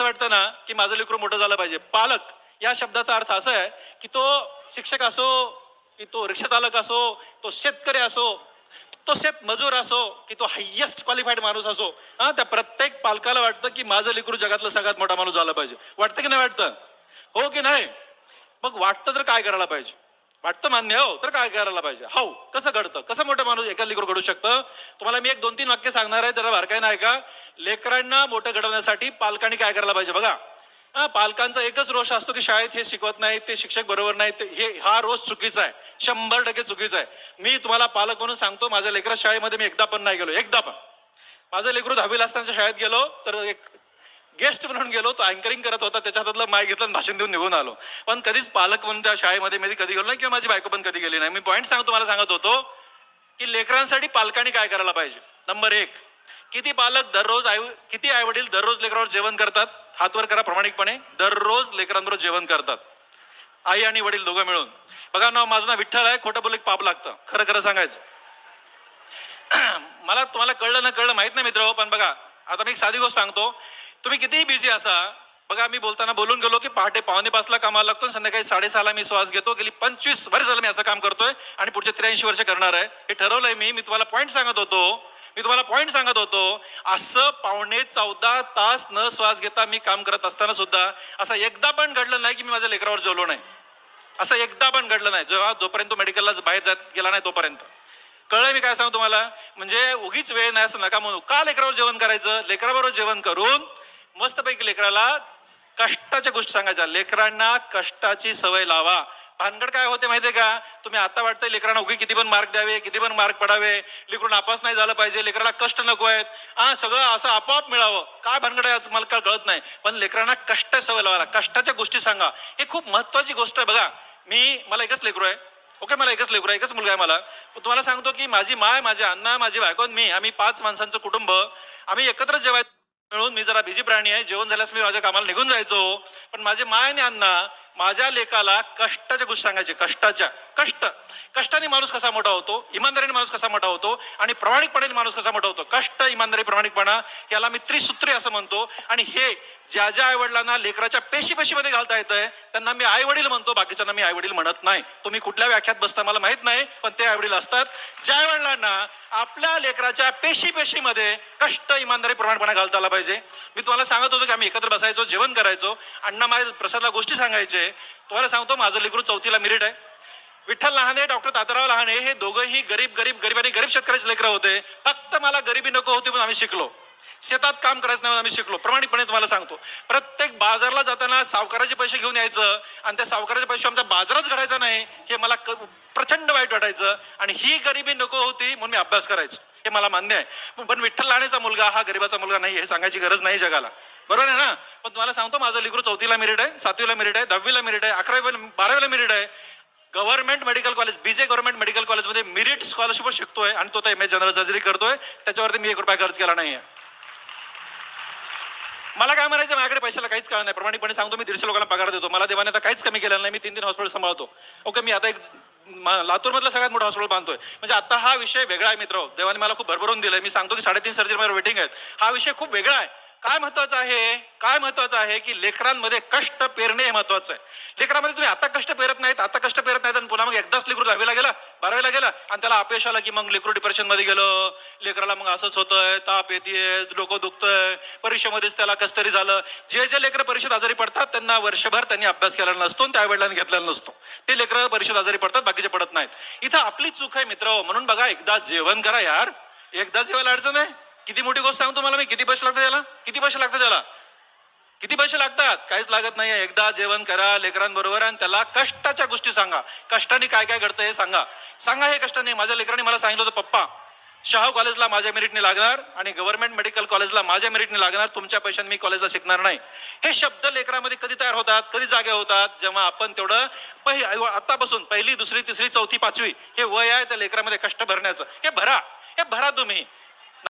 वाटतं ना की माझं लेकरू मोठं झालं पाहिजे. पालक या शब्दाचा अर्थ असा आहे की तो शिक्षक असो, की तो रिक्षा चालक असो, तो शेतकरी असो, तो शेतमजूर असो, की तो हायेस्ट क्वालिफाईड माणूस असो. त्या प्रत्येक पालकाला वाटतं की माझं लेकरू जगातलं सगळ्यात मोठा माणूस झाला पाहिजे. वाटतं की नाही वाटतं? हो की नाही? मग वाटतं तर काय करायला पाहिजे? वाटतं मान्य हो, तर काय करायला पाहिजे? हो, कसं घडतं? कसं मोठं माणूस एका लेकरू घडू शकतं? तुम्हाला मी एक 2-3 वाक्य सांगणार आहे, जरा बारकाईनं ऐका. लेकरांना मोठं घडवण्यासाठी पालकांनी काय करायला पाहिजे बघा. पालकांचा एकच रोष असतो की शाळेत हे शिकवत नाही, ते शिक्षक बरोबर नाही, हा रोज चुकीचा आहे, 100% चुकीचा आहे. मी तुम्हाला पालक म्हणून सांगतो, माझ्या लेकरा शाळेमध्ये मी एकदा पण नाही गेलो, एकदा पण. माझं लेकरू 10वी असताना शाळेत गेलो तर एक गेस्ट म्हणून गेलो, तो अँकरिंग करत होता, त्याच्या हातातलं माय घेतलं, भाषण देऊन निघून आलो. पण कधीच पालक म्हणून त्या शाळेमध्ये मी कधी गेलो नाही किंवा माझी बायको पण कधी गेली नाही. मी पॉईंट सांगतो, मला सांगत होतो की लेकरांसाठी पालकांनी काय करायला पाहिजे. नंबर 1, किती पालक दररोज किती आई वडील दररोज लेकरावर जेवण करतात? हातवर करा प्रामाणिकपणे. दररोज लेकरांबरोबर जेवण करतात, आई आणि वडील दोघं मिळून. बघा ना, माझं नाव विठ्ठल आहे, खोटं बोलले पाप लागतं, खरं खरं सांगायचं. मला तुम्हाला कळलं ना कळलं माहित नाही मित्र, पण बघा आता मी एक साधी गोष्ट सांगतो. तुम्ही कितीही बिझी असा, बघा मी बोलताना बोलून गेलो की पहाटे 5:45ला कामाला लागतो, संध्याकाळी 6:30ला मी श्वास घेतो. गेली 25 वर्ष झालं मी असं काम करतोय आणि पुढचे 83 वर्ष करणार आहे. हे ठरवलंय मी तुम्हाला पॉईंट सांगत होतो. असं 14.25 तास न श्वास घेता मी काम करत असताना सुद्धा असं एकदा पण घडलं नाही की मी माझ्या लेकरावर जेवलो नाही. असं एकदा पण घडलं नाही, जोपर्यंत मेडिकलला बाहेर जात गेला नाही तोपर्यंत. कळलं मी काय सांगतो तुम्हाला? म्हणजे उगीच वेळ नाही असं नका म्हणू. का लेकरावर जेवण करायचं? लेकराबरोबर जेवण करून मस्तपैकी लेकराला कष्टाच्या गोष्टी सांगायच्या. लेकरांना कष्टाची सवय लावा. भानगड काय होते माहितीये का? तुम्ही आता वाटतंय लेकरांना उगी किती पण मार्क द्यावे, किती पण मार्क पडावे, लेकरून नापास नाही झालं पाहिजे, लेकराला कष्ट नको आहेत, सगळं असं आपोआप मिळावं. काय भानगड आहे मला काय कळत नाही. पण लेकरांना कष्ट सवय लावायला, कष्टाच्या गोष्टी सांगा. हे खूप महत्वाची गोष्ट आहे. बघा मला एकच लेकरू आहे, ओके, मला एकच लेकरू आहे, एकच मुलगा आहे मला. तुम्हाला सांगतो की माझी माय, माझे अण्णा, माझी बायको, मी, आम्ही 5 माणसांचं कुटुंब, आम्ही एकत्र जेवायचं मिळून. मी जरा बिझी प्राणी आहे, जेवण झाल्यास मी माझ्या कामाला निघून जायचो. पण माझे माय आणि अण्णा माझ्या लेकाला कष्टाच्या गोष्टी सांगायचे. कष्टाने माणूस कसा मोठा होतो, इमानदारीने माणूस कसा मोठा होतो आणि प्रामाणिकपणे माणूस कसा मोठा होतो. कष्ट, इमानदारी, प्रामाणिकपणा याला मी त्रिसूत्री असं म्हणतो. आणि हे ज्या आई वडिलांना लेकराच्या पेशीमध्ये घालता येतंय त्यांना मी आई वडील म्हणतो, बाकीच्यांना मी आई वडील म्हणत नाही. तुम्ही कुठल्या व्याख्यात बसता मला माहित नाही, पण ते आई वडील असतात ज्या आई वडिलांना आपल्या लेकराच्या पेशीमध्ये कष्ट, इमानदारी, प्रामाणिकपणा घालता आला पाहिजे. मी तुम्हाला सांगत होतो की आम्ही एकत्र बसायचो, जेवण करायचो, अण्णा माझ्या प्रसादला गोष्टी सांगायचे. तुम्हाला सांगतो, माझं लेकरू 4थीला मेरिट आहे. विठ्ठल लहाने, डॉक्टर तात्याराव लहाने हे दोघंही गरीब शेतकऱ्याचे लेकरं होते. फक्त मला गरिबी नको होती पण आम्ही शिकलो. शेतात काम करायचं नाही आम्ही शिकलो. प्रामाणिकपणे तुम्हाला सांगतो, प्रत्येक बाजारला जाताना सावकाराचे पैसे घेऊन यायचं आणि त्या सावकाराचे पैसे आमचा बाजारच घडायचा नाही, हे मला प्रचंड वाईट वाटायचं. आणि ही गरिबी नको होती म्हणून मी अभ्यास करायचो, हे मला मान्य आहे. पण विठ्ठल लहानेचा मुलगा हा गरिबाचा मुलगा नाही, हे सांगायची गरज नाही जगाला, बरोबर आहे ना? पण तुम्हाला सांगतो, माझं लेकरू 4थीला मेरिट आहे, 7वीला मेरिट आहे, 10वीला मेरिट आहे, 11वी 12वीला मेरिट आहे. गव्हर्नमेंट मेडिकल कॉलेज, बीजे गव्हर्नमेंट मेडिकल कॉलेजमध्ये मेरिट स्कॉलरशिप शिकतोय आणि तो MS जनरल सर्जरी करतोय. त्याच्यावरती मी 1 रुपया खर्च केला नाहीये. मला काय म्हणायचं, माझ्याकडे पैशाला काहीच कळलं नाही. प्रामाणिकपणे सांगतो, मी 150 लोकांना पगार देतो. मला देवाने आता काहीच कमी केलेलं नाही. मी 3 हॉस्पिटल सांभाळतो. ओके, मी आता एक लातूर मधलं सगळ्यात मोठं हॉस्पिटल बांधतोय. म्हणजे आता हा विषय वेगळा आहे मित्र. देवाने मला खूप भरभरून दिलंय. मी सांगतो की 3.5 सर्जरी माझ्या वेटिंग आहेत. हा विषय खूप वेगळा आहे. काय महत्वाचं आहे की लेकरांमध्ये कष्ट पेरणे हे महत्वाचं आहे. लेकरांमध्ये तुम्ही आता कष्ट पेरत नाहीत आणि पुन्हा मग एकदाच लेकरू 10वीला गेला, 12वीला गेला आणि त्याला अपयश आलं की मग लेकरू डिप्रेशन मध्ये गेलं. लेकराला मग असंच होतंय, ताप येतेय, डोकं दुखतंय, परीक्षेमध्येच त्याला कसं तरी झालं. जे लेकरं परीक्षेत आजारी पडतात त्यांना वर्षभर त्यांनी अभ्यास केलेला नसतो, त्या वडिलांनी घेतलेला नसतो. ते लेकरं परीक्षेत आजारी पडतात, बाकीचे पडत नाहीत. इथं आपली चूक आहे मित्र. म्हणून बघा, एकदा जेवण करा यार. एकदा जेवायला अडचण आहे. किती मोठी गोष्ट सांगतो मला मी. किती पैसे लागतात त्याला? किती पैसे लागतात? काहीच लागत नाहीये. एकदा जेवण करा लेकरांबरोबर आणि त्याला कष्टाच्या गोष्टी सांगा. कष्टाने काय घडतं हे सांगा हे कष्टाने. माझ्या लेकरांनी मला सांगितलं होतं, पप्पा शाहू कॉलेजला माझ्या मेरिटने लागणार आणि गव्हर्नमेंट मेडिकल कॉलेजला माझ्या मेरिटने लागणार, तुमच्या पैशाने मी कॉलेजला शिकणार नाही. हे शब्द लेकरांमध्ये कधी तयार होतात, कधी जागे होतात? जेव्हा आपण तेवढं आतापासून 1ली, 2री, 3री, 4थी, 5वी हे वय आहे त्या लेकरांमध्ये कष्ट भरण्याचं. हे भरा तुम्ही.